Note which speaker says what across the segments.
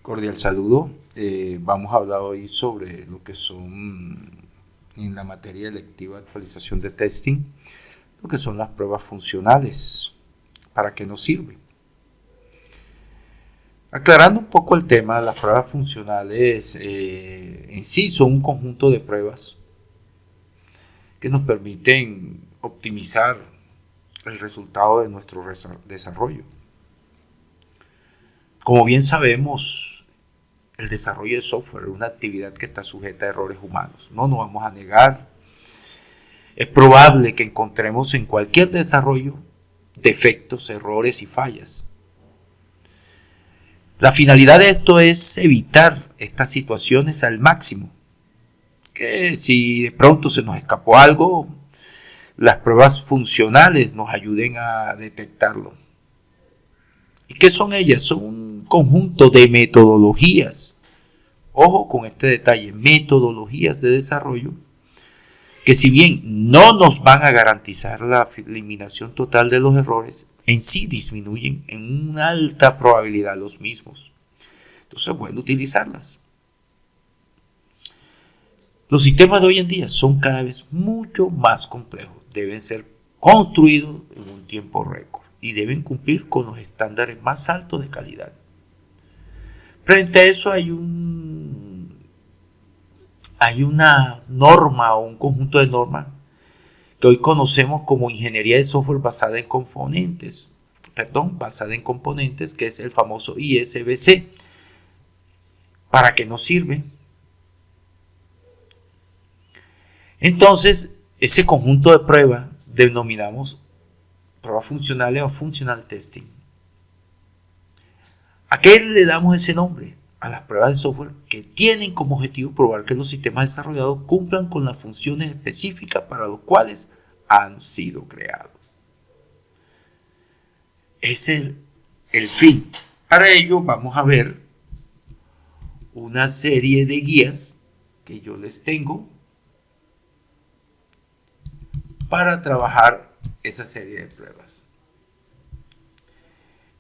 Speaker 1: Cordial saludo. Vamos a hablar hoy sobre lo que son, en la materia electiva de actualización de testing, lo que son las pruebas funcionales. ¿Para qué nos sirven? Aclarando un poco el tema, las pruebas funcionales en sí son un conjunto de pruebas que nos permiten optimizar el resultado de nuestro desarrollo. Como bien sabemos, el desarrollo de software es una actividad que está sujeta a errores humanos. No nos vamos a negar. Es probable que encontremos en cualquier desarrollo defectos, errores y fallas. La finalidad de esto es evitar estas situaciones al máximo. Que si de pronto se nos escapó algo, las pruebas funcionales nos ayuden a detectarlo. ¿Y qué son ellas? Son un conjunto de metodologías. Ojo con este detalle, metodologías de desarrollo que si bien no nos van a garantizar la eliminación total de los errores, en sí disminuyen en una alta probabilidad los mismos. Entonces es bueno utilizarlas. Los sistemas de hoy en día son cada vez mucho más complejos. Deben ser construidos en un tiempo récord y deben cumplir con los estándares más altos de calidad. Frente a eso hay una norma o un conjunto de normas que hoy conocemos como ingeniería de software basada en componentes, que es el famoso ISBC. ¿Para qué nos sirve? Entonces, ese conjunto de pruebas denominamos pruebas funcionales o functional testing. ¿A qué le damos ese nombre? A las pruebas de software que tienen como objetivo probar que los sistemas desarrollados cumplan con las funciones específicas para las cuales han sido creados. Ese es el fin. Para ello vamos a ver una serie de guías que yo les tengo para trabajar esa serie de pruebas.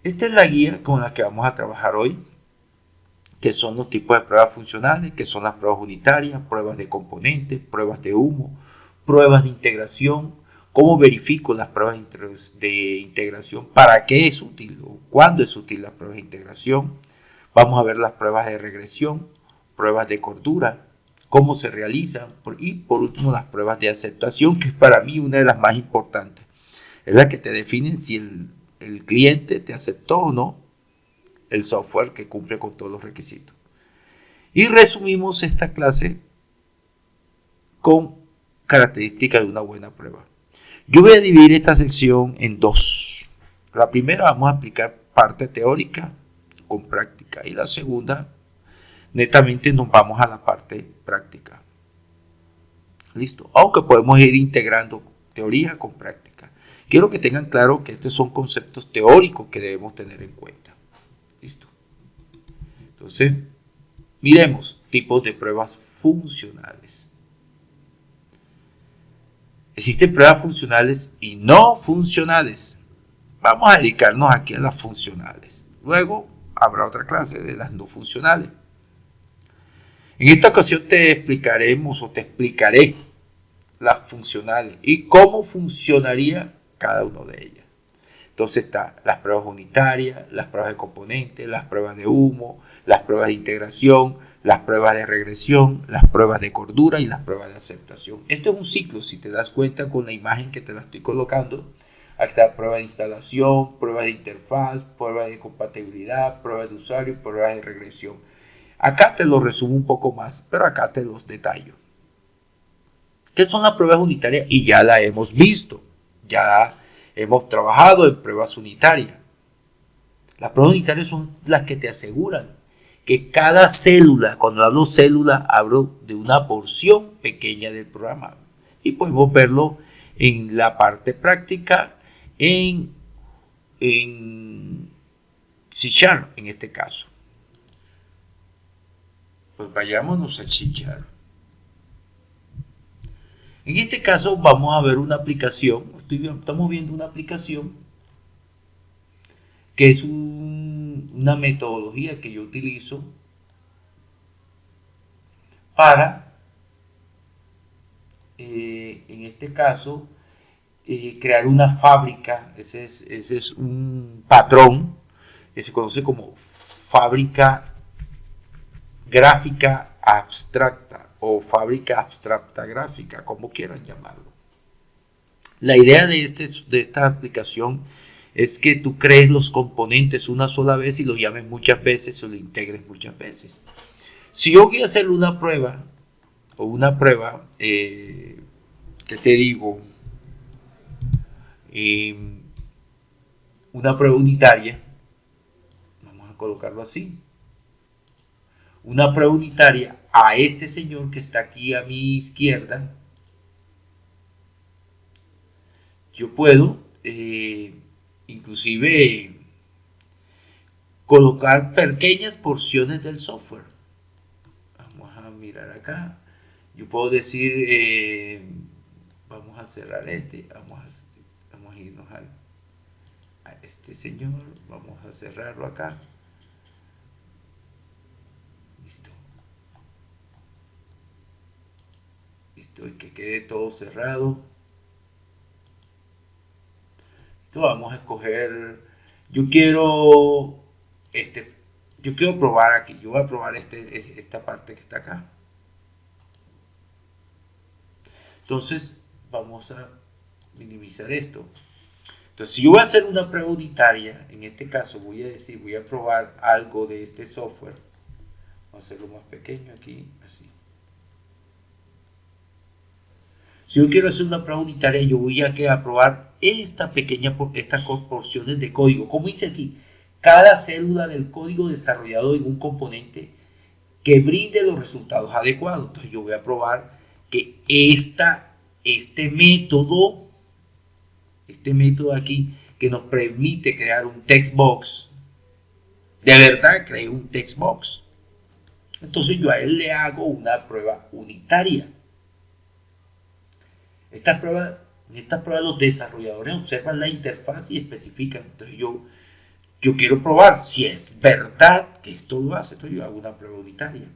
Speaker 1: Esta es la guía con la que vamos a trabajar hoy, que son los tipos de pruebas funcionales, que son las pruebas unitarias, pruebas de componentes, pruebas de humo, pruebas de integración, cómo verifico las pruebas de integración, para qué es útil o cuándo es útil las pruebas de integración. Vamos a ver las pruebas de regresión, pruebas de cordura, cómo se realizan y por último las pruebas de aceptación, que es para mí una de las más importantes. Es la que te definen si el cliente te aceptó o no el software que cumple con todos los requisitos. Y resumimos esta clase con características de una buena prueba. Yo voy a dividir esta sección en dos. La primera vamos a aplicar parte teórica con práctica y la segunda netamente nos vamos a la parte práctica. Listo. Aunque podemos ir integrando teoría con práctica. Quiero que tengan claro que estos son conceptos teóricos que debemos tener en cuenta. Listo. Entonces, miremos tipos de pruebas funcionales. Existen pruebas funcionales y no funcionales. Vamos a dedicarnos aquí a las funcionales. Luego habrá otra clase de las no funcionales. En esta ocasión te explicaré las funcionales y cómo funcionaría cada una de ellas. Entonces está las pruebas unitarias, las pruebas de componentes, las pruebas de humo, las pruebas de integración, las pruebas de regresión, las pruebas de cordura y las pruebas de aceptación. Esto es un ciclo, si te das cuenta con la imagen que te la estoy colocando. Aquí está prueba de instalación, prueba de interfaz, prueba de compatibilidad, prueba de usuario y prueba de regresión. Acá te lo resumo un poco más, pero acá te los detallo. ¿Qué son las pruebas unitarias? Y ya la hemos visto. Ya hemos trabajado en pruebas unitarias. Las pruebas unitarias son las que te aseguran que cada célula, cuando hablo célula, hablo de una porción pequeña del programa. Y podemos verlo en la parte práctica en C# en este caso. Pues vayámonos a C#. En este caso vamos a ver una aplicación, estamos viendo una aplicación que es un una metodología que yo utilizo para, en este caso, crear una fábrica. Ese es un patrón que se conoce como fábrica gráfica abstracta o fábrica abstracta gráfica, como quieran llamarlo. La idea de esta aplicación es que tú crees los componentes una sola vez y los llames muchas veces o lo integres muchas veces. Si yo voy a hacer una prueba, ¿qué te digo? Una prueba unitaria, vamos a colocarlo así, una prueba unitaria a este señor que está aquí a mi izquierda, yo puedo inclusive colocar pequeñas porciones del software. Vamos a mirar acá. Yo puedo decir, vamos a cerrar vamos a irnos a este señor, vamos a cerrarlo acá. Listo, y que quede todo cerrado. Listo, vamos a escoger, yo quiero probar aquí, yo voy a probar esta parte que está acá. Entonces vamos a minimizar esto. Entonces, si yo voy a hacer una prueba unitaria, en este caso voy a probar algo de este software. Vamos a hacerlo más pequeño aquí, así. Si yo quiero hacer una prueba unitaria, yo voy a probar estas porciones de código. Como dice aquí, cada célula del código desarrollado en un componente que brinde los resultados adecuados. Entonces, yo voy a probar que este método aquí que nos permite crear un text box, de verdad cree un text box. Entonces yo a él le hago una prueba unitaria. En esta prueba los desarrolladores observan la interfaz y especifican. Entonces yo quiero probar si es verdad que esto lo hace. Entonces yo hago una prueba unitaria.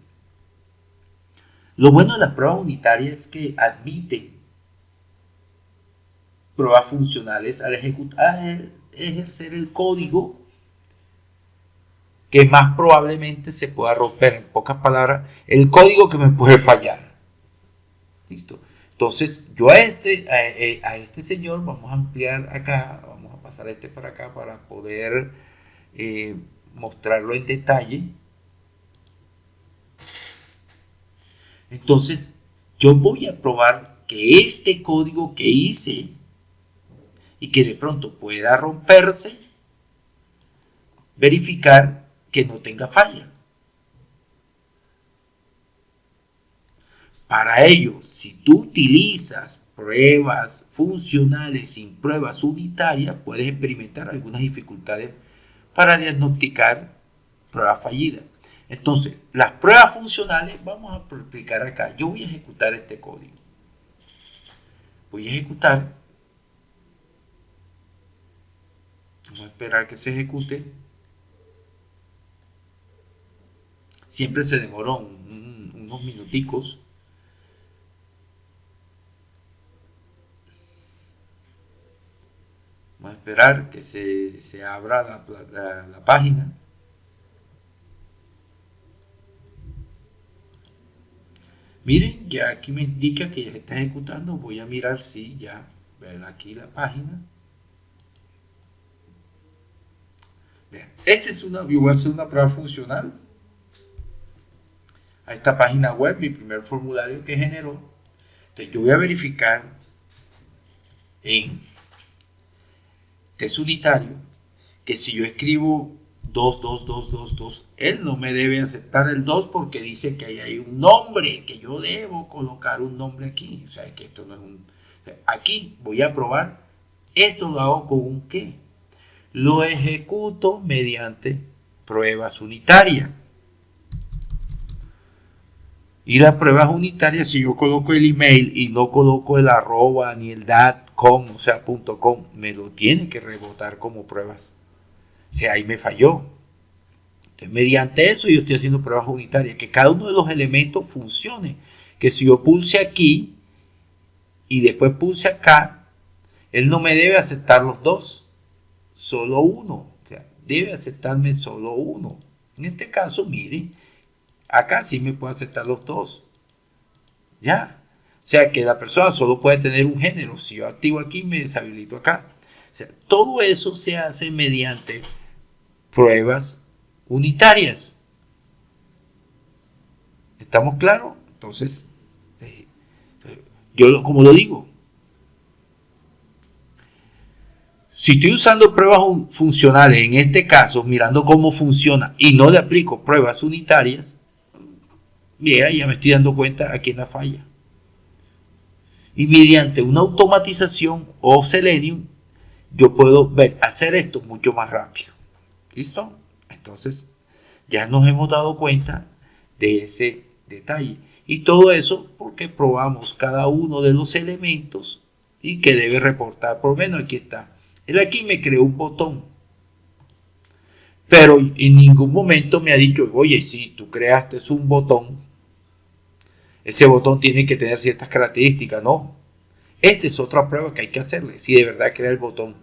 Speaker 1: Lo bueno de las pruebas unitarias es que admiten pruebas funcionales al ejercer el código que más probablemente se pueda romper. En pocas palabras, el código que me puede fallar. Listo. Entonces, yo a este señor vamos a ampliar acá, vamos a pasar para acá para poder mostrarlo en detalle. Entonces, yo voy a probar que este código que hice y que de pronto pueda romperse, verificar que no tenga falla. Para ello, si tú utilizas pruebas funcionales sin pruebas unitarias, puedes experimentar algunas dificultades para diagnosticar pruebas fallidas. Entonces, las pruebas funcionales vamos a explicar acá. Yo voy a ejecutar este código. Voy a ejecutar. Vamos a esperar que se ejecute. Siempre se demoró unos minuticos. Vamos a esperar que se abra la página. Miren, ya aquí me indica que ya se está ejecutando. Voy a mirar si ya ven aquí la página. Vean, yo voy a hacer una prueba funcional a esta página web, mi primer formulario que generó. Entonces yo voy a verificar en test unitario que si yo escribo 2, él no me debe aceptar el 2 porque dice que ahí hay un nombre, que yo debo colocar un nombre aquí. O sea, que esto no es aquí voy a probar, esto lo hago con un qué. Lo ejecuto mediante pruebas unitarias. Y las pruebas unitarias, si yo coloco el email y no coloco el arroba ni el .com, o sea, .com, me lo tiene que rebotar como pruebas. O sea, ahí me falló. Entonces, mediante eso yo estoy haciendo pruebas unitarias, que cada uno de los elementos funcione. Que si yo pulse aquí y después pulse acá, él no me debe aceptar los dos, solo uno. O sea, debe aceptarme solo uno. En este caso, mire, acá sí me puede aceptar los dos. Ya. O sea, que la persona solo puede tener un género. Si yo activo aquí, me deshabilito acá. O sea, todo eso se hace mediante pruebas unitarias. ¿Estamos claros? Entonces, yo como lo digo, si estoy usando pruebas funcionales, en este caso, mirando cómo funciona y no le aplico pruebas unitarias, mira, ya me estoy dando cuenta aquí en la falla. Y mediante una automatización o Selenium, yo puedo hacer esto mucho más rápido. ¿Listo? Entonces, ya nos hemos dado cuenta de ese detalle. Y todo eso porque probamos cada uno de los elementos y que debe reportar. Por lo menos aquí está. Él aquí me creó un botón. Pero en ningún momento me ha dicho, oye, si tú creaste un botón, ese botón tiene que tener ciertas características. No. Esta es otra prueba que hay que hacerle. Si de verdad crea el botón.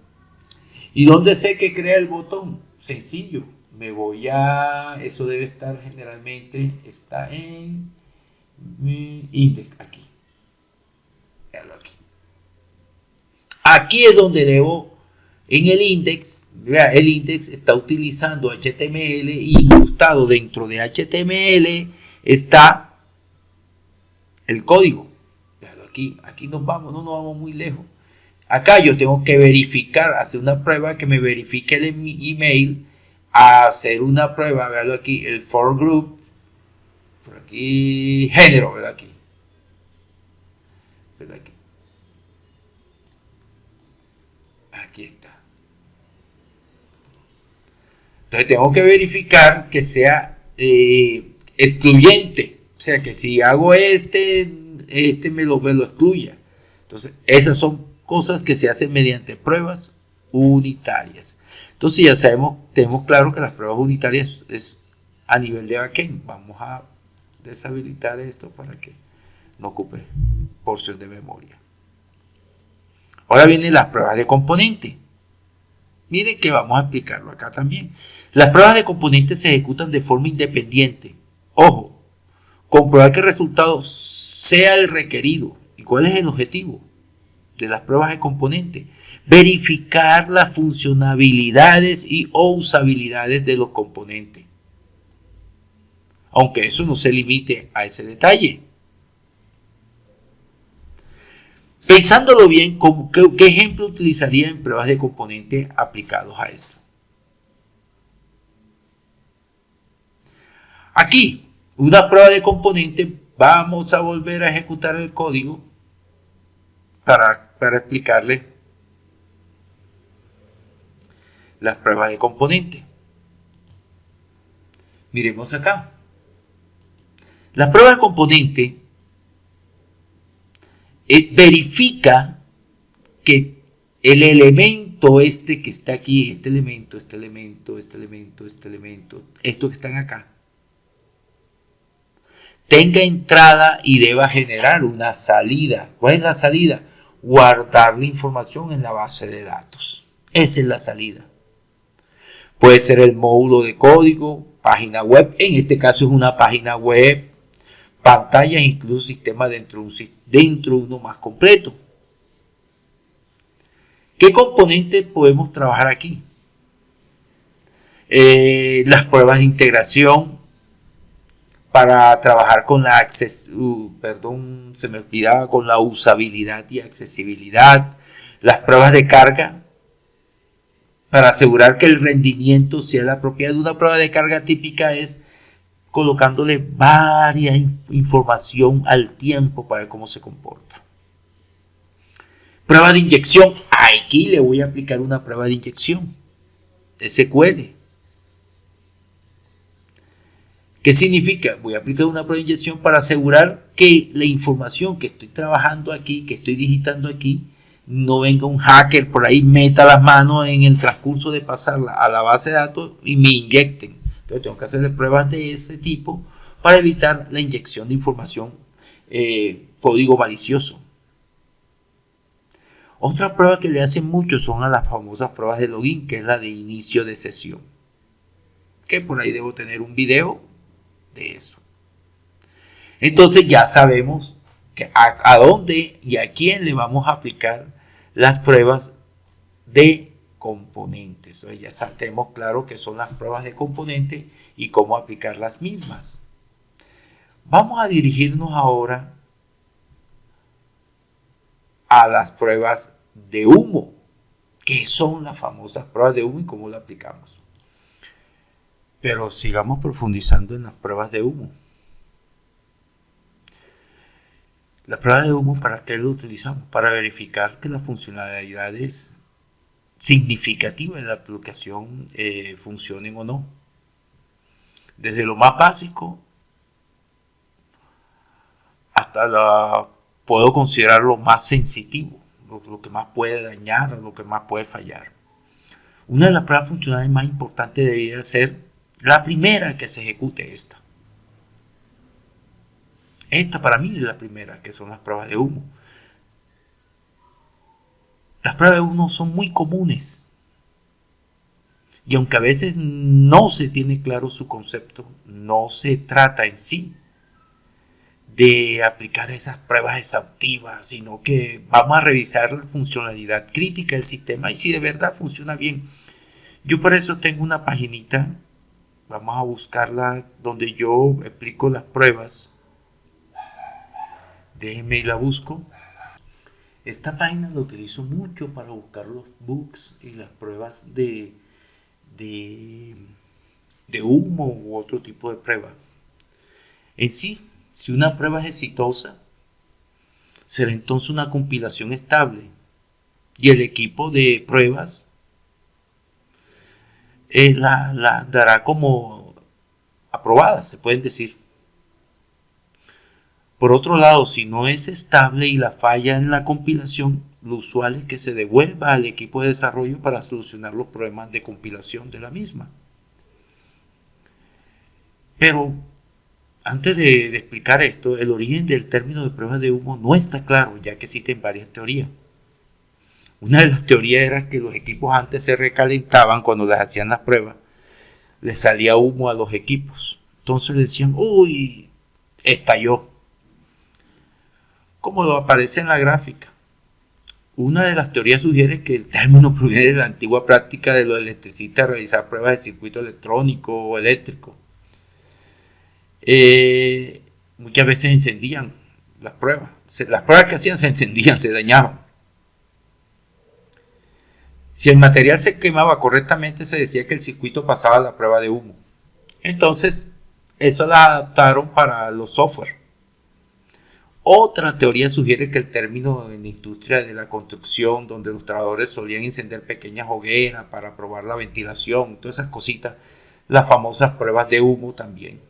Speaker 1: ¿Y dónde sé que crea el botón? Sencillo. Me voy a... Eso debe estar generalmente... Está en... Index. Aquí. Véalo aquí. Aquí es donde debo... En el index... Vea, el index está utilizando HTML y incrustado dentro de HTML está el código. Véalo aquí. Aquí nos vamos. No nos vamos muy lejos. Acá yo tengo que verificar, hacer una prueba que me verifique el email, hacer una prueba, véalo aquí, el for group, por aquí, género, véalo aquí. Véalo aquí. Aquí está. Entonces tengo que verificar que sea excluyente, o sea que si hago este me lo excluya. Entonces esas son cosas que se hacen mediante pruebas unitarias. Entonces ya sabemos, tenemos claro que las pruebas unitarias es a nivel de backend. Vamos a deshabilitar esto para que no ocupe porción de memoria. Ahora vienen las pruebas de componente. Miren que vamos a explicarlo acá también. Las pruebas de componente se ejecutan de forma independiente. Ojo, comprobar que el resultado sea el requerido. ¿Y cuál es el objetivo de las pruebas de componente? Verificar las funcionalidades y o usabilidades de los componentes. Aunque eso no se limite a ese detalle. Pensándolo bien, ¿qué ejemplo utilizaría en pruebas de componente aplicados a esto? Aquí, una prueba de componente, vamos a volver a ejecutar el código para explicarle las pruebas de componente. Miremos acá. La prueba de componente verifica que el elemento que está aquí, este elemento, estos que están acá, tenga entrada y deba generar una salida. ¿Cuál es la salida? Guardar la información en la base de datos. Esa es la salida. Puede ser el módulo de código, página web, en este caso es una página web, pantallas, incluso sistemas dentro de uno más completo. ¿Qué componentes podemos trabajar aquí? Las pruebas de integración para trabajar con la con la usabilidad y accesibilidad. Las pruebas de carga para asegurar que el rendimiento sea la propiedad de una prueba de carga típica es colocándole varias información al tiempo para ver cómo se comporta. Prueba de inyección. Aquí le voy a aplicar una prueba de inyección. SQL. ¿Qué significa? Voy a aplicar una prueba de inyección para asegurar que la información que estoy trabajando aquí, que estoy digitando aquí, no venga un hacker por ahí, meta las manos en el transcurso de pasarla a la base de datos y me inyecten. Entonces tengo que hacer pruebas de ese tipo para evitar la inyección de información, código malicioso. Otra prueba que le hacen mucho son a las famosas pruebas de login, que es la de inicio de sesión. Que por ahí debo tener un video de eso. Entonces ya sabemos que a dónde y a quién le vamos a aplicar las pruebas de componentes. Entonces ya tenemos claro qué son las pruebas de componentes y cómo aplicar las mismas. Vamos a dirigirnos ahora a las pruebas de humo. ¿Qué son las famosas pruebas de humo y cómo las aplicamos? Pero sigamos profundizando en las pruebas de humo. Las pruebas de humo, ¿para qué lo utilizamos? Para verificar que las funcionalidades significativas de la aplicación funcionen o no. Desde lo más básico hasta puedo considerar lo más sensitivo, lo que más puede dañar, lo que más puede fallar. Una de las pruebas funcionales más importantes debería ser la primera que se ejecute esta. Esta para mí es la primera, que son las pruebas de humo. Las pruebas de humo son muy comunes. Y aunque a veces no se tiene claro su concepto, no se trata en sí de aplicar esas pruebas exhaustivas, sino que vamos a revisar la funcionalidad crítica del sistema y si de verdad funciona bien. Yo por eso tengo una paginita, vamos a buscarla, donde yo explico las pruebas. Déjenme y la busco. Esta página la utilizo mucho para buscar los bugs y las pruebas de humo u otro tipo de prueba. En sí, si una prueba es exitosa, será entonces una compilación estable y el equipo de pruebas la dará como aprobada, se pueden decir. Por otro lado, si no es estable y la falla en la compilación, lo usual es que se devuelva al equipo de desarrollo para solucionar los problemas de compilación de la misma. Pero antes de explicar esto, el origen del término de pruebas de humo no está claro, ya que existen varias teorías. Una de las teorías era que los equipos antes se recalentaban cuando les hacían las pruebas, les salía humo a los equipos. Entonces decían, uy, estalló. Como lo aparece en la gráfica. Una de las teorías sugiere que el término proviene de la antigua práctica de los electricistas realizar pruebas de circuito electrónico o eléctrico. Muchas veces encendían las pruebas. Las pruebas que hacían se encendían, se dañaban. Si el material se quemaba correctamente, se decía que el circuito pasaba a la prueba de humo. Entonces, eso la adaptaron para los software. Otra teoría sugiere que el término en la industria de la construcción, donde los trabajadores solían encender pequeñas hogueras para probar la ventilación, todas esas cositas, las famosas pruebas de humo también.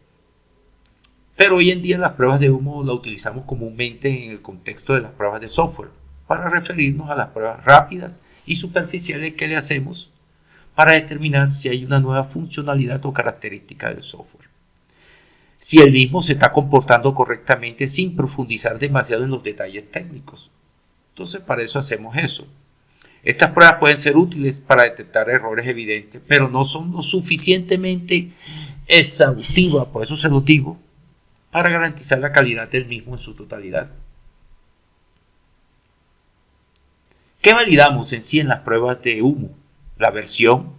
Speaker 1: Pero hoy en día las pruebas de humo las utilizamos comúnmente en el contexto de las pruebas de software, para referirnos a las pruebas rápidas y superficiales que le hacemos para determinar si hay una nueva funcionalidad o característica del software. Si el mismo se está comportando correctamente sin profundizar demasiado en los detalles técnicos. Entonces, para eso hacemos eso. Estas pruebas pueden ser útiles para detectar errores evidentes, pero no son lo suficientemente exhaustivas, por eso se lo digo, para garantizar la calidad del mismo en su totalidad. ¿Qué validamos en sí en las pruebas de humo? La versión,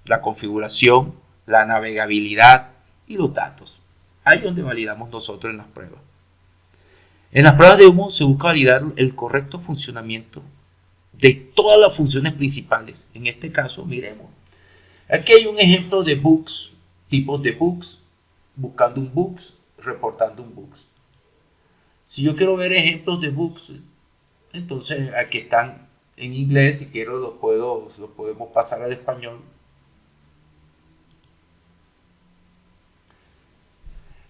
Speaker 1: la configuración, la navegabilidad y los datos. Ahí es donde validamos nosotros en las pruebas. En las pruebas de humo se busca validar el correcto funcionamiento de todas las funciones principales. En este caso, miremos. Aquí hay un ejemplo de bugs, tipos de bugs, buscando un bugs, reportando un bugs. Si yo quiero ver ejemplos de bugs, entonces aquí están en inglés. Si quiero los podemos pasar al español.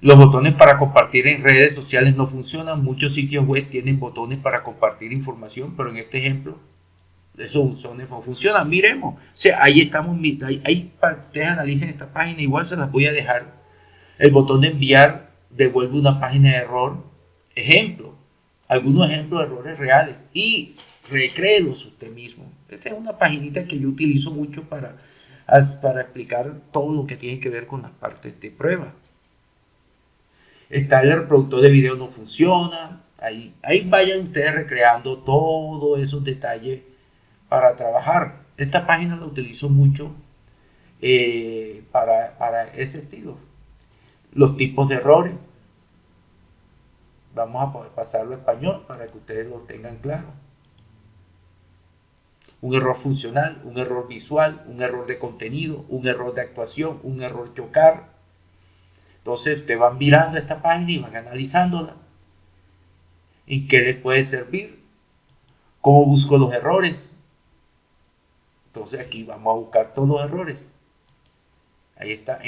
Speaker 1: Los botones para compartir en redes sociales no funcionan. Muchos sitios web tienen botones para compartir información, pero en este ejemplo esos buzones no funcionan. Miremos, o sea, ahí estamos, ahí para que ustedes analicen esta página, igual se las voy a dejar. El botón de enviar devuelve una página de error. Ejemplo, algunos ejemplos de errores reales y recréelos usted mismo. Esta es una paginita que yo utilizo mucho para explicar todo lo que tiene que ver con las partes de prueba. Está el reproductor de video no funciona. Ahí vayan ustedes recreando todos esos detalles para trabajar. Esta página la utilizo mucho para ese estilo. Los tipos de errores. Vamos a poder pasarlo a español para que ustedes lo tengan claro. Un error funcional, un error visual, un error de contenido, un error de actuación, un error chocar. Entonces ustedes van mirando esta página y van analizándola. ¿En qué les puede servir? ¿Cómo busco los errores? Entonces aquí vamos a buscar todos los errores. Ahí está.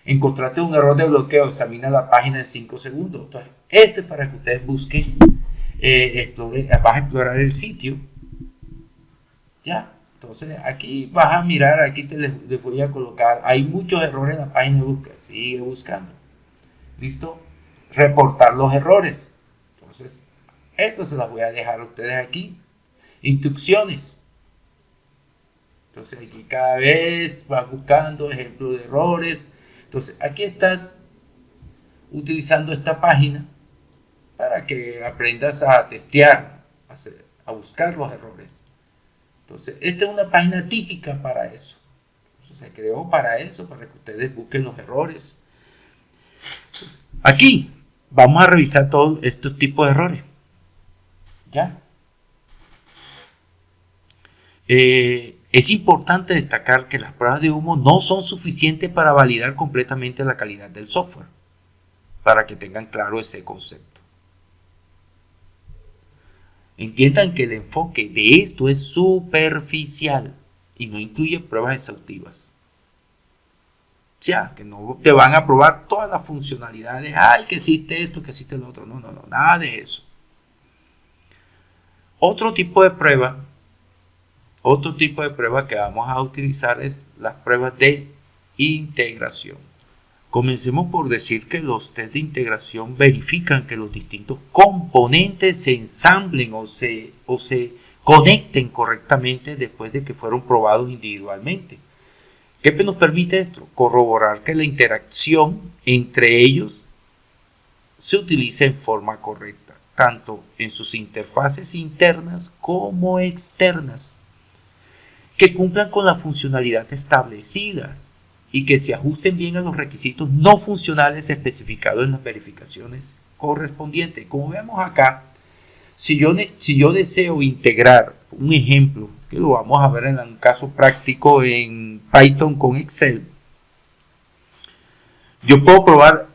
Speaker 1: Encontraste un error de bloqueo, examina la página en 5 segundos. Entonces, esto es para que ustedes busquen, vas a explorar el sitio. Ya, entonces aquí vas a mirar, aquí les voy a colocar, hay muchos errores en la página de búsqueda, sigue buscando. ¿Listo? Reportar los errores. Entonces, esto se las voy a dejar a ustedes aquí. Instrucciones. Entonces aquí cada vez vas buscando ejemplos de errores. Entonces aquí estás utilizando esta página para que aprendas a testear, a buscar los errores. Entonces esta es una página típica para eso. Se creó para eso, para que ustedes busquen los errores. Entonces, aquí vamos a revisar todos estos tipos de errores. ¿Ya? Es importante destacar que las pruebas de humo no son suficientes para validar completamente la calidad del software, para que tengan claro ese concepto. Entiendan que el enfoque de esto es superficial y no incluye pruebas exhaustivas. O sea, que no te van a probar todas las funcionalidades, ay, que existe esto, que existe lo otro, no, nada de eso. Otro tipo de prueba que vamos a utilizar es las pruebas de integración. Comencemos por decir que los test de integración verifican que los distintos componentes se ensamblen o se conecten correctamente después de que fueron probados individualmente. ¿Qué nos permite esto? Corroborar que la interacción entre ellos se utilice en forma correcta, tanto en sus interfaces internas como externas, que cumplan con la funcionalidad establecida y que se ajusten bien a los requisitos no funcionales especificados en las verificaciones correspondientes. Como vemos acá, si yo deseo integrar un ejemplo, que lo vamos a ver en un caso práctico en Python con Excel, yo puedo probar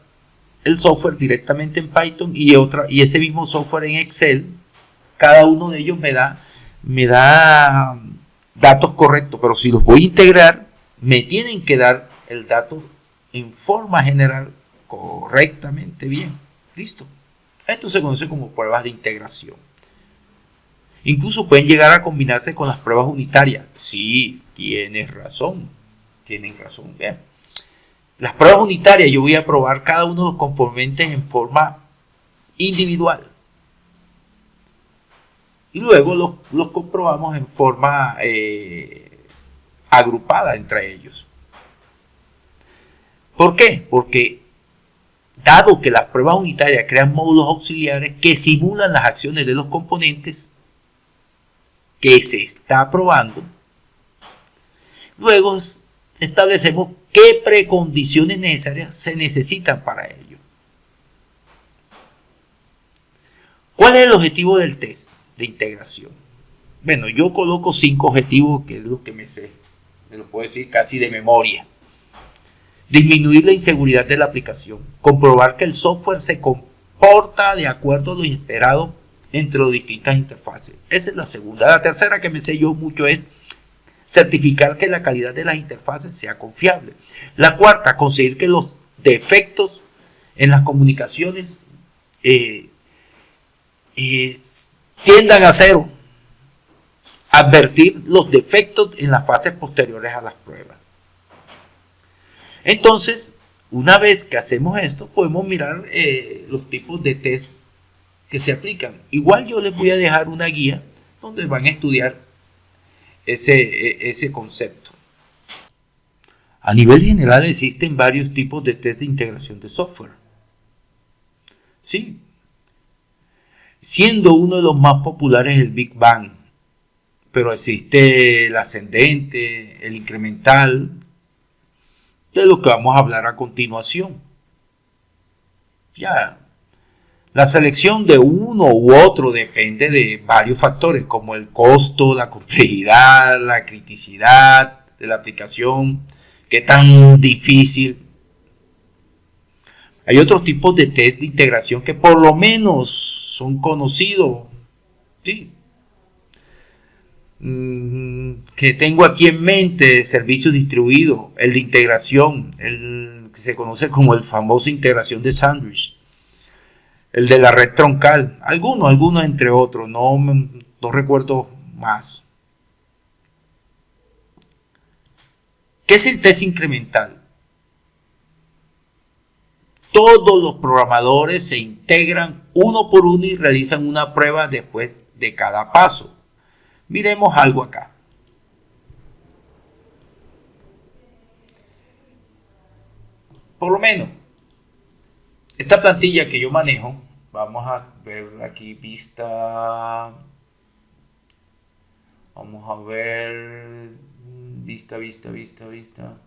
Speaker 1: el software directamente en Python y ese mismo software en Excel. Cada uno de ellos me da datos correctos, pero si los voy a integrar, me tienen que dar el dato en forma general correctamente bien. Listo. Esto se conoce como pruebas de integración. Incluso pueden llegar a combinarse con las pruebas unitarias. Sí, tienen razón. Bien. Las pruebas unitarias, yo voy a probar cada uno de los componentes en forma individual. Y luego los comprobamos en forma agrupada entre ellos. ¿Por qué? Porque dado que las pruebas unitarias crean módulos auxiliares que simulan las acciones de los componentes que se está probando, luego establecemos qué precondiciones necesarias se necesitan para ello. ¿Cuál es el objetivo del test de integración? Bueno, yo coloco 5 objetivos, que es lo que me sé. Me lo puedo decir casi de memoria. Disminuir la inseguridad de la aplicación. Comprobar que el software se comporta de acuerdo a lo esperado entre las distintas interfaces. Esa es la segunda. La tercera que me sé yo mucho es certificar que la calidad de las interfaces sea confiable. La cuarta, conseguir que los defectos en las comunicaciones tiendan a cero. advertir los defectos en las fases posteriores a las pruebas. Entonces, una vez que hacemos esto, podemos mirar los tipos de test que se aplican. Igual yo les voy a dejar una guía donde van a estudiar ese concepto. A nivel general existen varios tipos de test de integración de software. Sí. Siendo uno de los más populares el Big Bang, pero existe el ascendente, el incremental, de lo que vamos a hablar a continuación. Ya, la selección de uno u otro depende de varios factores, como el costo, la complejidad, la criticidad de la aplicación, qué tan difícil. Hay otros tipos de test de integración que por lo menos son conocidos, ¿sí? Que tengo aquí en mente: servicios distribuidos, el de integración, el que se conoce como el famoso integración de sándwich, el de la red troncal, algunos entre otros, no recuerdo más. ¿Qué es el test incremental? Todos los programadores se integran uno por uno y realizan una prueba después de cada paso. Miremos algo acá. Por lo menos, esta plantilla que yo manejo, vamos a ver aquí vista. Vamos a ver vista.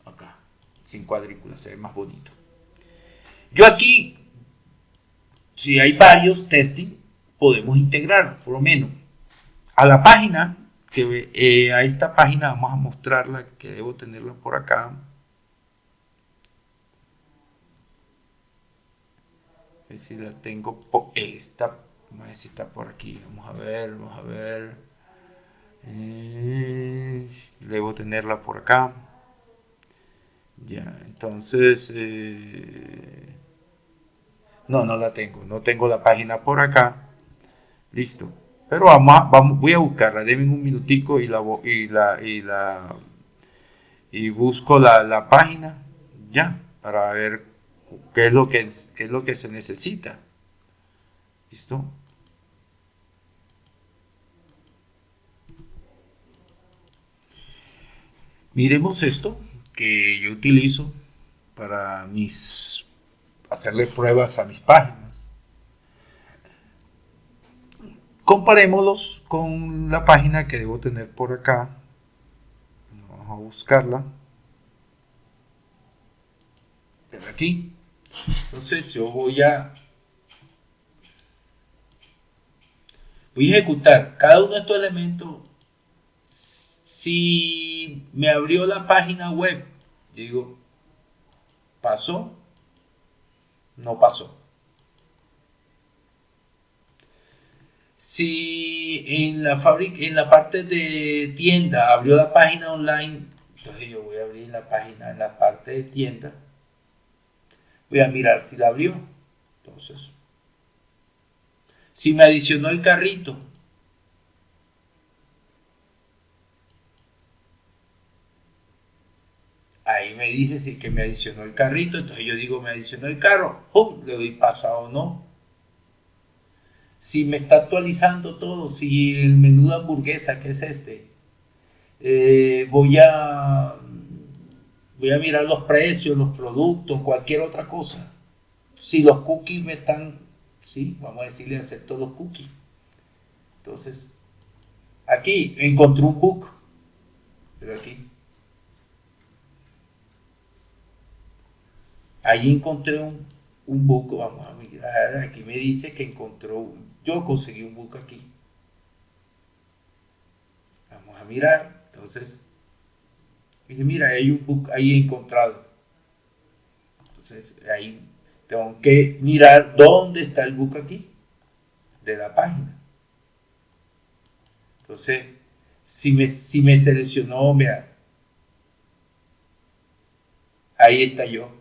Speaker 1: Acá, sin cuadrículas, se ve más bonito. Yo aquí, si hay varios testing, podemos integrar, por lo menos, a la página, a esta página vamos a mostrarla, que debo tenerla por acá. A ver si la tengo, esta, a ver si está por aquí, vamos a ver. Debo tenerla por acá. Ya, entonces, no la tengo, no tengo la página por acá. Listo. Pero voy a buscarla. Denme un minutico y busco la página ya para ver qué es lo que se necesita. ¿Listo? Miremos esto que yo utilizo para hacerle pruebas a mis páginas. Comparémoslos con la página que debo tener por acá. Vamos a buscarla. Desde aquí. Entonces yo voy a ejecutar cada uno de estos elementos. Si me abrió la página web, digo, ¿pasó? No pasó. Si en la parte de tienda abrió la página online, entonces yo voy a abrir la página en la parte de tienda. Voy a mirar si la abrió. Entonces, si me adicionó el carrito, ahí me dice si que me adicionó el carrito. Entonces yo digo, me adicionó el carro, ¡pum! Le doy pasado o no. Si me está actualizando todo, si el menú de hamburguesa, que es este, voy a mirar los precios, los productos, cualquier otra cosa. Si los cookies me están, sí, vamos a decirle acepto los cookies. Entonces, aquí encontré un bug, pero aquí, ahí encontré un bug. Vamos a mirar, aquí me dice que yo conseguí un bug aquí. Vamos a mirar, entonces dice, mira, hay un bug ahí encontrado. Entonces ahí tengo que mirar dónde está el bug aquí de la página. Entonces, si me seleccionó, mira, ahí está yo.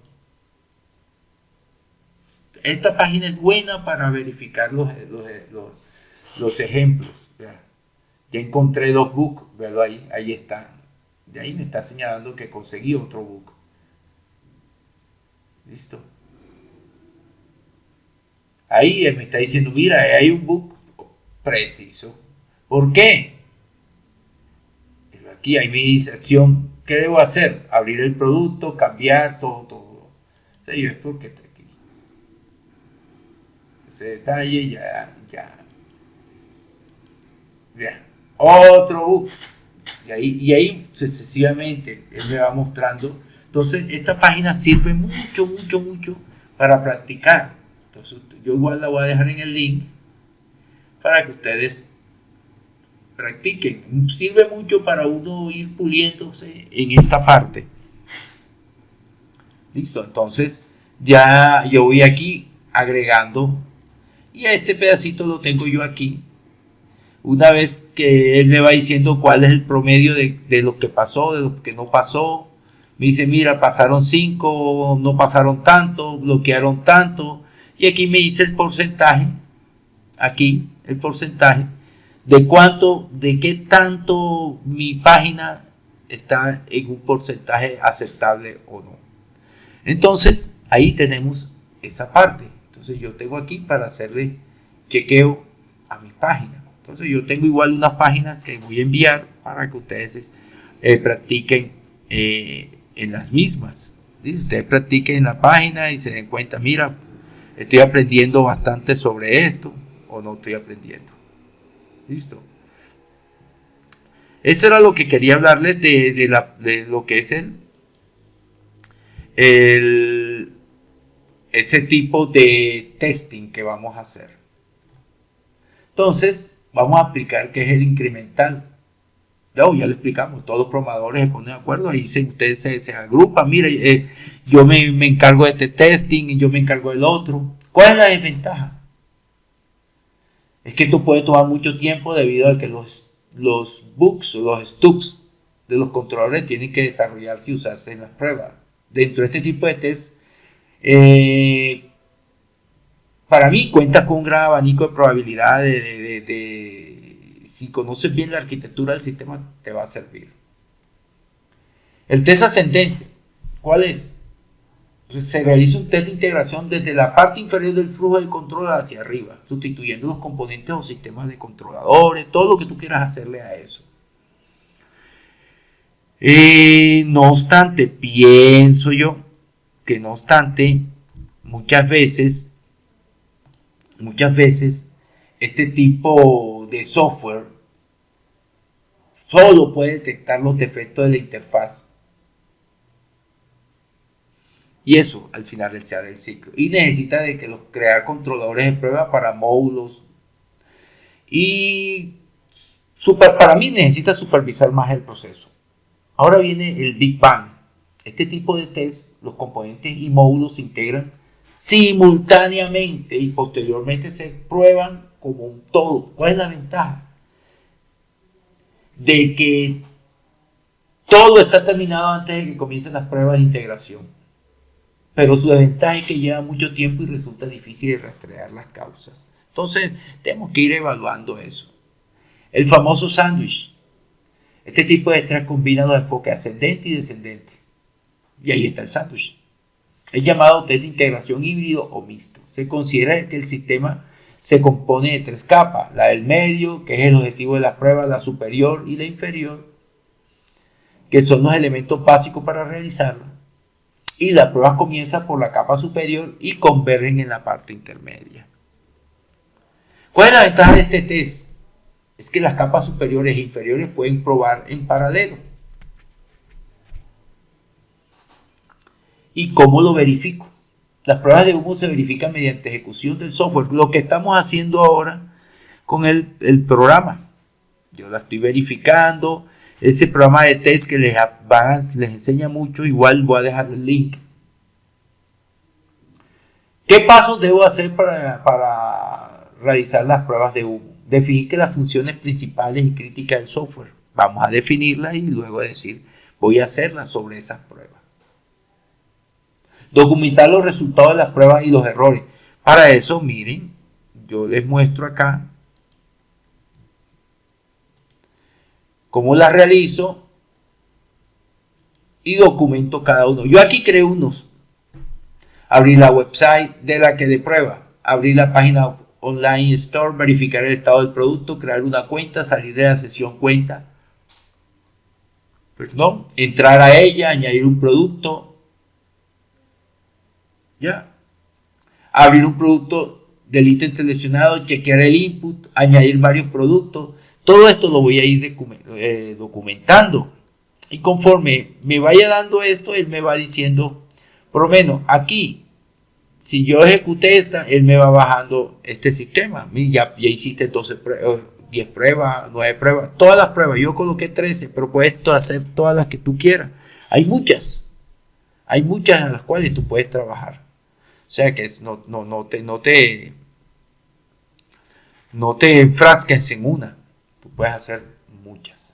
Speaker 1: Esta página es buena para verificar los ejemplos. ¿Ya? Ya encontré 2 books, velo ahí, ahí está. De ahí me está señalando que conseguí otro book. Listo. Ahí me está diciendo, mira, hay un book preciso. ¿Por qué? Pero aquí ahí me dice acción. ¿Qué debo hacer? Abrir el producto, cambiar, todo. O sea, yo es porque está aquí. Ese detalle ya. Otro book. Y ahí sucesivamente él me va mostrando. Entonces, esta página sirve mucho para practicar. Entonces, yo igual la voy a dejar en el link para que ustedes practiquen. Sirve mucho para uno ir puliéndose en esta parte. Listo, entonces ya yo voy aquí agregando y a este pedacito lo tengo yo aquí. Una vez que él me va diciendo cuál es el promedio de lo que pasó, de lo que no pasó, me dice, mira, pasaron 5, no pasaron tanto, bloquearon tanto, y aquí me dice el porcentaje, aquí el porcentaje, de qué tanto mi página está en un porcentaje aceptable o no. Entonces, ahí tenemos esa parte. Entonces, yo tengo aquí para hacerle chequeo a mi página. Entonces, yo tengo igual unas páginas que voy a enviar para que ustedes practiquen en las mismas. ¿Sí? Ustedes practiquen en la página y se den cuenta, mira, estoy aprendiendo bastante sobre esto o no estoy aprendiendo. Listo. Eso era lo que quería hablarles de lo que es ese tipo de testing que vamos a hacer. Entonces, vamos a aplicar qué es el incremental. Ya lo explicamos, todos los programadores se ponen de acuerdo, ahí ustedes se agrupan, mire, yo me encargo de este testing y yo me encargo del otro. ¿Cuál es la desventaja? Es que esto puede tomar mucho tiempo debido a que los bugs o los stubs de los controladores tienen que desarrollarse y usarse en las pruebas. Dentro de este tipo de test, para mí cuenta con un gran abanico de probabilidades si conoces bien la arquitectura del sistema te va a servir. El test ascendencia, ¿cuál es? Se realiza un test de integración desde la parte inferior del flujo de control hacia arriba, sustituyendo los componentes o sistemas de controladores, todo lo que tú quieras hacerle a eso. No obstante, pienso yo que no obstante, muchas veces este tipo de software solo puede detectar los defectos de la interfaz. Y eso al finalizar el ciclo. Y necesita de que crear controladores de prueba para módulos. Y para mí necesita supervisar más el proceso. Ahora viene el Big Bang. Este tipo de test, los componentes y módulos se integran simultáneamente y posteriormente se prueban como un todo. ¿Cuál es la ventaja? De que todo está terminado antes de que comiencen las pruebas de integración. Pero su desventaja es que lleva mucho tiempo y resulta difícil de rastrear las causas. Entonces, tenemos que ir evaluando eso. El famoso sándwich. Este tipo de estrés combina los enfoques ascendente y descendente. Y ahí está el sándwich. Es llamado test de integración híbrido o mixto. Se considera que el sistema se compone de 3 capas. La del medio, que es el objetivo de la prueba, la superior y la inferior, que son los elementos básicos para realizarla. Y la prueba comienza por la capa superior y convergen en la parte intermedia. ¿Cuál es la ventaja de este test? Es que las capas superiores e inferiores pueden probar en paralelo. ¿Y cómo lo verifico? Las pruebas de humo se verifican mediante ejecución del software. Lo que estamos haciendo ahora con el programa. Yo la estoy verificando. Ese programa de test que les enseña mucho, igual voy a dejar el link. ¿Qué pasos debo hacer para realizar las pruebas de humo? Definir que las funciones principales y críticas del software. Vamos a definirlas y luego decir, voy a hacerlas sobre esas pruebas. Documentar los resultados de las pruebas y los errores. Para eso, miren, yo les muestro acá cómo las realizo y documento cada uno. Yo aquí creo unos. Abrir la website de la que de prueba, abrir la página online store, verificar el estado del producto, crear una cuenta, salir de la sesión cuenta, perdón, entrar a ella, añadir un producto, ya, abrir un producto del ítem seleccionado, chequear el input, añadir varios productos. Todo esto lo voy a ir documentando, y conforme me vaya dando esto, él me va diciendo, por lo menos aquí, si yo ejecuté esta, él me va bajando este sistema. Ya hiciste 12 pruebas, 10 pruebas, 9 pruebas, todas las pruebas. Yo coloqué 13, pero puedes hacer todas las que tú quieras. Hay muchas a las cuales tú puedes trabajar. O sea que no te enfrasques en una. Tú puedes hacer muchas.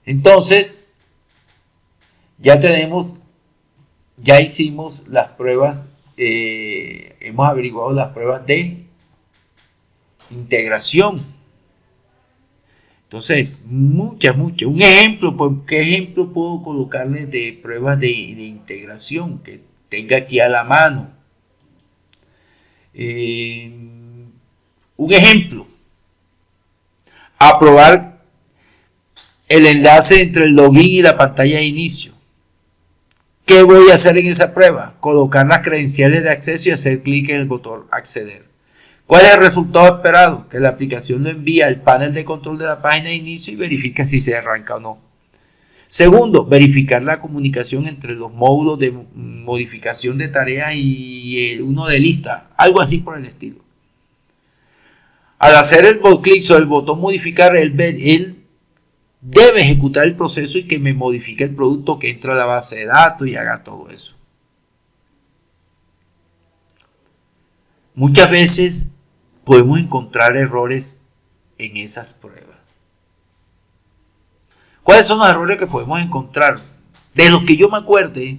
Speaker 1: Entonces, ya hicimos las pruebas, hemos averiguado las pruebas de integración. Entonces, muchas. Un ejemplo, ¿qué ejemplo puedo colocarles de pruebas de integración que tenga aquí a la mano? Un ejemplo, aprobar el enlace entre el login y la pantalla de inicio. ¿Qué voy a hacer en esa prueba? Colocar las credenciales de acceso y hacer clic en el botón acceder. ¿Cuál es el resultado esperado? Que la aplicación lo envía al panel de control de la página de inicio y verifica si se arranca o no. Segundo, verificar la comunicación entre los módulos de modificación de tareas y uno de lista, algo así por el estilo. Al hacer el clic sobre el botón modificar, él debe ejecutar el proceso y que me modifique el producto, que entra a la base de datos y haga todo eso. Muchas veces podemos encontrar errores en esas pruebas. ¿Cuáles son los errores que podemos encontrar? De los que yo me acuerde,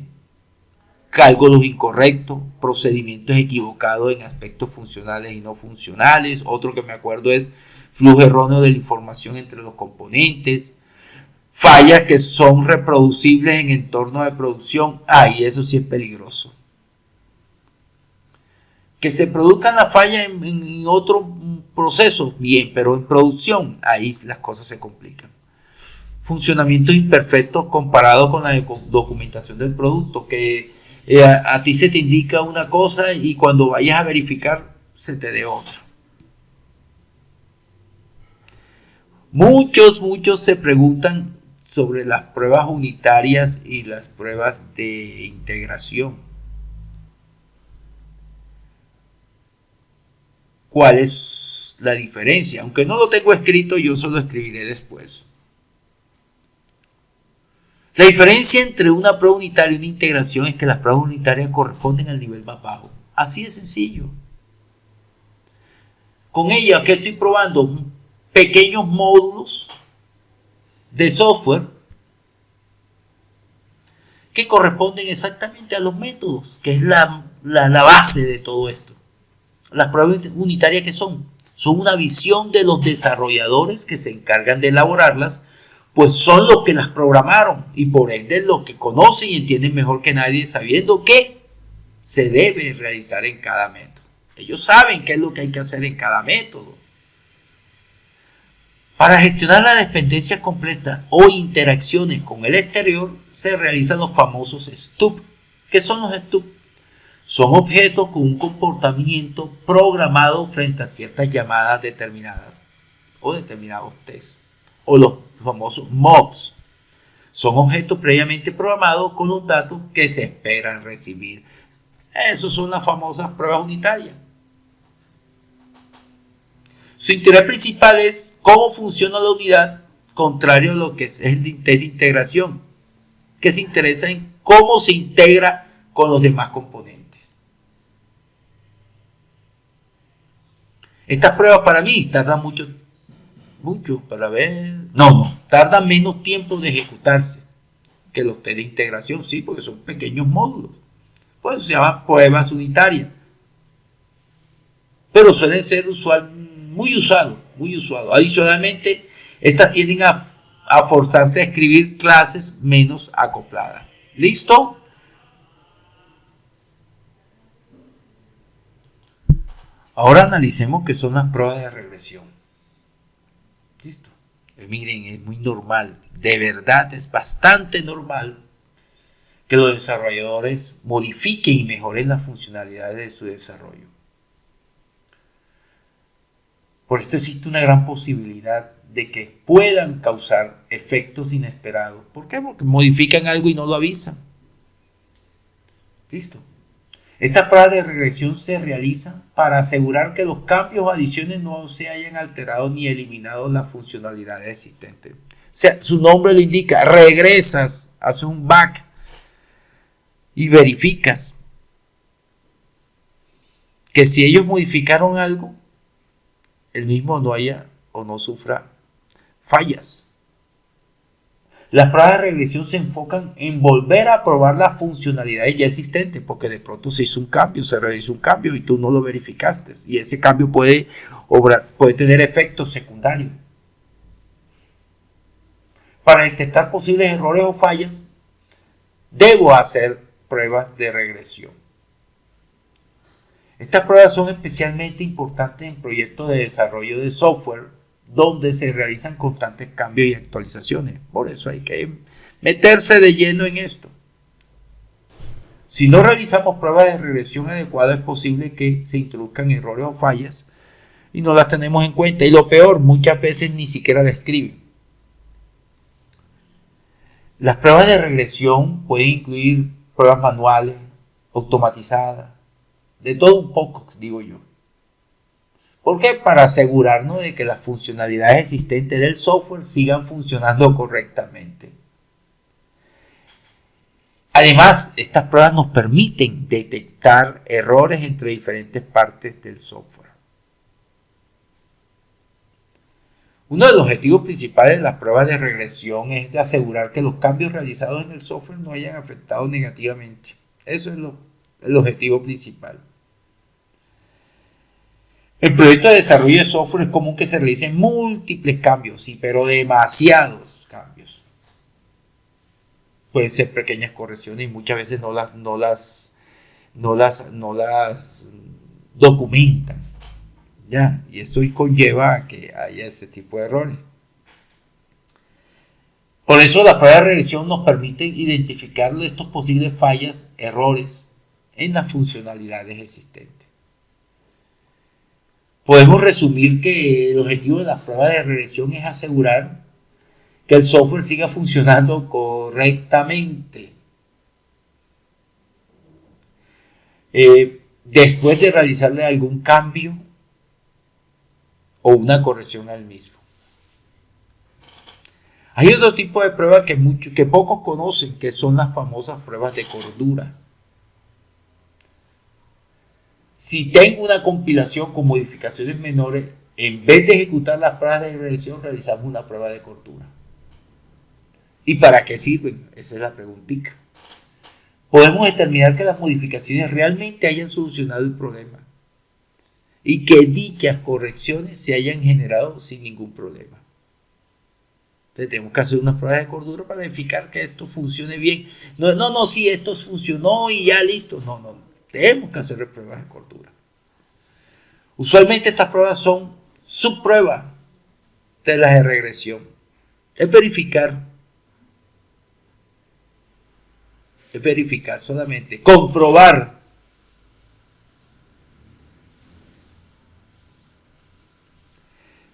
Speaker 1: cálculos incorrectos, procedimientos equivocados en aspectos funcionales y no funcionales. Otro que me acuerdo es flujo erróneo de la información entre los componentes, fallas que son reproducibles en entornos de producción. Y eso sí es peligroso. Que se produzcan las fallas en otros procesos, bien, pero en producción, ahí las cosas se complican. Funcionamientos imperfectos comparados con la documentación del producto, que a ti se te indica una cosa y cuando vayas a verificar se te dé otra. Muchos se preguntan sobre las pruebas unitarias y las pruebas de integración. ¿Cuál es la diferencia? Aunque no lo tengo escrito, yo se lo escribiré después. La diferencia entre una prueba unitaria y una integración es que las pruebas unitarias corresponden al nivel más bajo. Así de sencillo. Con ella, que estoy probando pequeños módulos de software que corresponden exactamente a los métodos, que es la base de todo esto. Las pruebas unitarias, ¿qué son? Son una visión de los desarrolladores que se encargan de elaborarlas, pues son los que las programaron y por ende los que conocen y entienden mejor que nadie, sabiendo qué se debe realizar en cada método. Ellos saben qué es lo que hay que hacer en cada método. Para gestionar la dependencia completa o interacciones con el exterior, se realizan los famosos stub. ¿Qué son los stub? Son objetos con un comportamiento programado frente a ciertas llamadas determinadas o determinados tests, o los famosos mobs. Son objetos previamente programados con los datos que se esperan recibir. Esas son las famosas pruebas unitarias. Su interés principal es cómo funciona la unidad, contrario a lo que es el de integración, que se interesa en cómo se integra con los demás componentes. Estas pruebas para mí tardan mucho para ver. Tardan menos tiempo de ejecutarse que los test de integración, sí, porque son pequeños módulos. Pues se llaman pruebas unitarias. Pero suelen ser muy usados. Adicionalmente, Estas tienden a forzarte a escribir clases menos acopladas. ¿Listo? Ahora analicemos qué son las pruebas de regresión. ¿Listo? Miren, es muy normal, de verdad es bastante normal que los desarrolladores modifiquen y mejoren las funcionalidades de su desarrollo. Por esto existe una gran posibilidad de que puedan causar efectos inesperados. ¿Por qué? Porque modifican algo y no lo avisan. ¿Listo? Esta prueba de regresión se realiza para asegurar que los cambios o adiciones no se hayan alterado ni eliminado las funcionalidades existentes. O sea, su nombre lo indica, regresas, haces un back y verificas que si ellos modificaron algo, el mismo no haya o no sufra fallas. Las pruebas de regresión se enfocan en volver a probar las funcionalidades ya existentes, porque de pronto se hizo un cambio, se realizó un cambio y tú no lo verificaste. Y ese cambio puede tener efectos secundarios. Para detectar posibles errores o fallas, debo hacer pruebas de regresión. Estas pruebas son especialmente importantes en proyectos de desarrollo de software donde se realizan constantes cambios y actualizaciones. Por eso hay que meterse de lleno en esto. Si no realizamos pruebas de regresión adecuadas, es posible que se introduzcan errores o fallas y no las tenemos en cuenta. Y lo peor, muchas veces ni siquiera las escriben. Las pruebas de regresión pueden incluir pruebas manuales, automatizadas, de todo un poco, digo yo. ¿Por qué? Para asegurarnos de que las funcionalidades existentes del software sigan funcionando correctamente. Además, estas pruebas nos permiten detectar errores entre diferentes partes del software. Uno de los objetivos principales de las pruebas de regresión es de asegurar que los cambios realizados en el software no hayan afectado negativamente. Eso es el objetivo principal. En proyectos de desarrollo de software es común que se realicen múltiples cambios, sí, pero demasiados cambios. Pueden ser pequeñas correcciones y muchas veces no las documentan. ¿Ya? Y esto conlleva a que haya ese tipo de errores. Por eso la prueba de regresión nos permite identificar estos posibles fallas, errores en las funcionalidades existentes. Podemos resumir que el objetivo de la prueba de regresión es asegurar que el software siga funcionando correctamente. Después de realizarle algún cambio o una corrección al mismo. Hay otro tipo de pruebas que pocos conocen, que son las famosas pruebas de cordura. Si tengo una compilación con modificaciones menores, en vez de ejecutar las pruebas de regresión, realizamos una prueba de cordura. ¿Y para qué sirven? Esa es la preguntita. Podemos determinar que las modificaciones realmente hayan solucionado el problema y que dichas correcciones se hayan generado sin ningún problema. Entonces tenemos que hacer una prueba de cordura para verificar que esto funcione bien. No, si esto funcionó y ya listo. No. Tenemos que hacer pruebas de cordura. Usualmente estas pruebas son subpruebas de las de regresión. Es verificar solamente, comprobar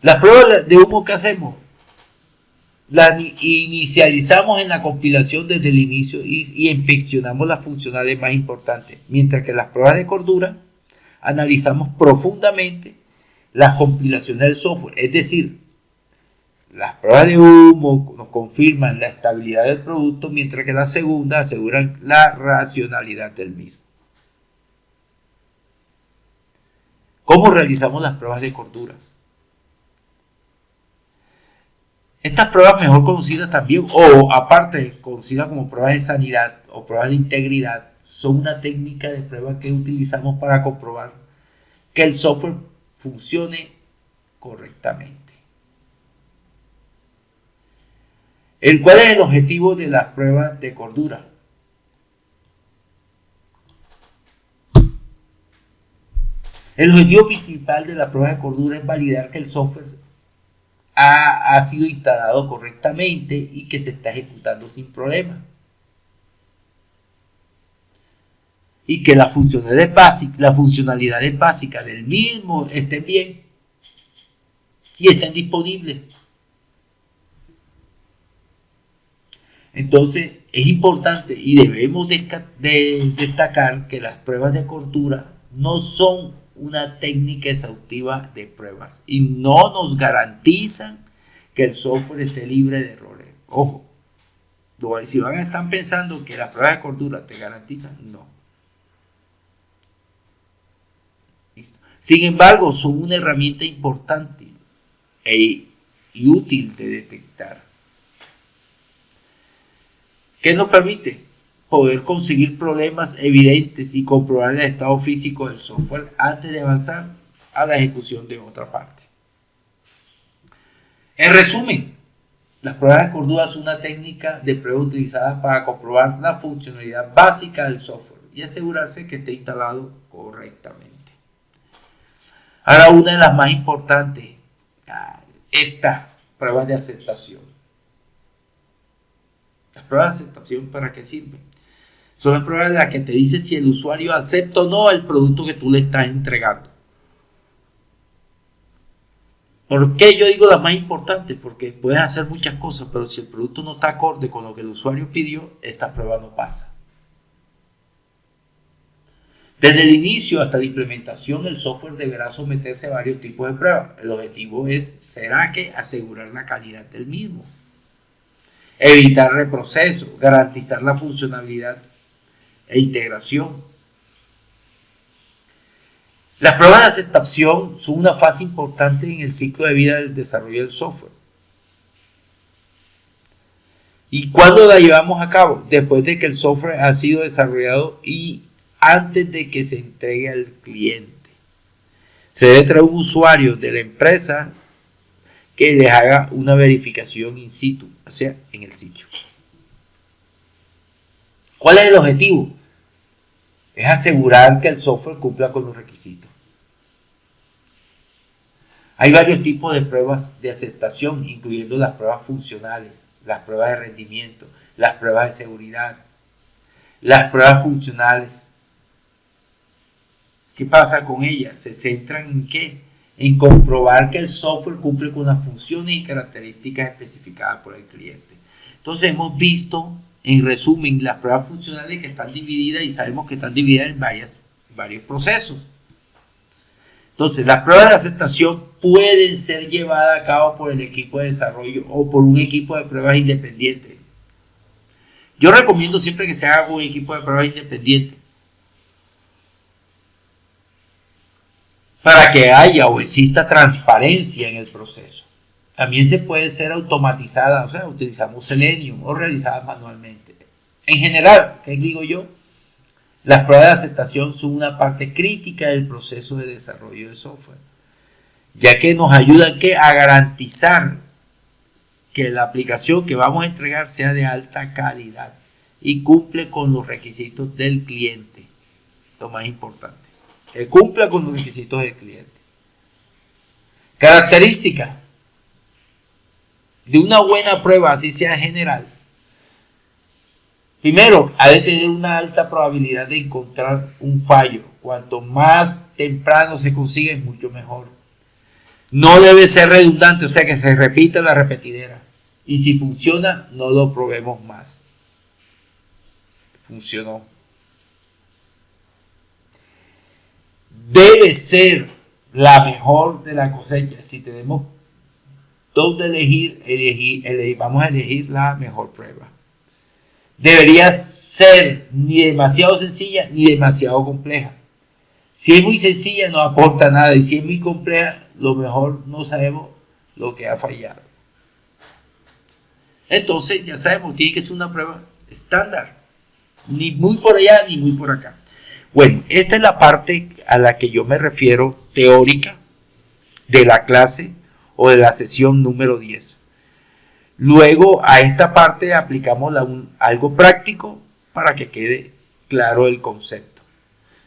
Speaker 1: las pruebas de humo que hacemos. Las inicializamos en la compilación desde el inicio y inspeccionamos las funcionalidades más importantes, mientras que las pruebas de cordura analizamos profundamente las compilaciones del software, es decir, las pruebas de humo nos confirman la estabilidad del producto, mientras que las segundas aseguran la racionalidad del mismo. ¿Cómo realizamos las pruebas de cordura? Estas pruebas, mejor conocidas también, o aparte conocidas como pruebas de sanidad o pruebas de integridad, son una técnica de prueba que utilizamos para comprobar que el software funcione correctamente. ¿Cuál es el objetivo de las pruebas de cordura? El objetivo principal de la prueba de cordura es validar que el software ha sido instalado correctamente y que se está ejecutando sin problema. Y que las funcionalidades básicas del mismo estén bien y estén disponibles. Entonces es importante y debemos destacar que las pruebas de cordura no son una técnica exhaustiva de pruebas y no nos garantizan que el software esté libre de errores. Ojo, si están pensando que las pruebas de cordura te garantizan, no. ¿Listo? Sin embargo, son una herramienta importante y útil de detectar. ¿Qué nos permite? Poder conseguir problemas evidentes y comprobar el estado físico del software antes de avanzar a la ejecución de otra parte. En resumen, las pruebas de cordura son una técnica de prueba utilizada para comprobar la funcionalidad básica del software y asegurarse que esté instalado correctamente. Ahora, una de las más importantes, esta prueba de aceptación. Las pruebas de aceptación, ¿para qué sirven? Son las pruebas en las que te dice si el usuario acepta o no el producto que tú le estás entregando. ¿Por qué yo digo las más importantes? Porque puedes hacer muchas cosas, pero si el producto no está acorde con lo que el usuario pidió, esta prueba no pasa. Desde el inicio hasta la implementación, el software deberá someterse a varios tipos de pruebas. El objetivo será asegurar la calidad del mismo, evitar reproceso, garantizar la funcionalidad e integración. Las pruebas de aceptación son una fase importante en el ciclo de vida del desarrollo del software. ¿Y cuándo la llevamos a cabo? Después de que el software ha sido desarrollado y antes de que se entregue al cliente. Se debe traer un usuario de la empresa que les haga una verificación in situ, o sea, en el sitio. ¿Cuál es el objetivo? Es asegurar que el software cumpla con los requisitos. Hay varios tipos de pruebas de aceptación, incluyendo las pruebas funcionales, las pruebas de rendimiento, las pruebas de seguridad, las pruebas funcionales. ¿Qué pasa con ellas? ¿Se centran en qué? En comprobar que el software cumple con las funciones y características especificadas por el cliente. Entonces hemos visto, en resumen, las pruebas funcionales que están divididas y sabemos que están divididas en varios procesos. Entonces, las pruebas de aceptación pueden ser llevadas a cabo por el equipo de desarrollo o por un equipo de pruebas independiente. Yo recomiendo siempre que se haga con un equipo de pruebas independiente, para que haya o exista transparencia en el proceso. También se puede ser automatizada, o sea, utilizamos Selenium o realizada manualmente. En general, ¿qué digo yo? Las pruebas de aceptación son una parte crítica del proceso de desarrollo de software, ya que nos ayudan a garantizar que la aplicación que vamos a entregar sea de alta calidad y cumple con los requisitos del cliente, lo más importante. Que cumpla con los requisitos del cliente. Características de una buena prueba, así sea general. Primero, ha de tener una alta probabilidad de encontrar un fallo. Cuanto más temprano se consigue, mucho mejor. No debe ser redundante, o sea que se repita la repetidera. Y si funciona, no lo probemos más. Funcionó. Debe ser la mejor de la cosecha. Si tenemos dónde vamos a elegir la mejor prueba. Debería ser ni demasiado sencilla ni demasiado compleja. Si es muy sencilla no aporta nada y si es muy compleja, lo mejor no sabemos lo que ha fallado. Entonces ya sabemos, tiene que ser una prueba estándar. Ni muy por allá ni muy por acá. Bueno, esta es la parte a la que yo me refiero teórica de la clase o de la sesión número 10. Luego a esta parte aplicamos algo práctico para que quede claro el concepto.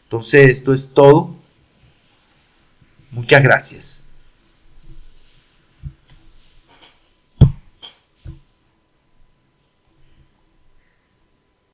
Speaker 1: Entonces esto es todo. Muchas gracias.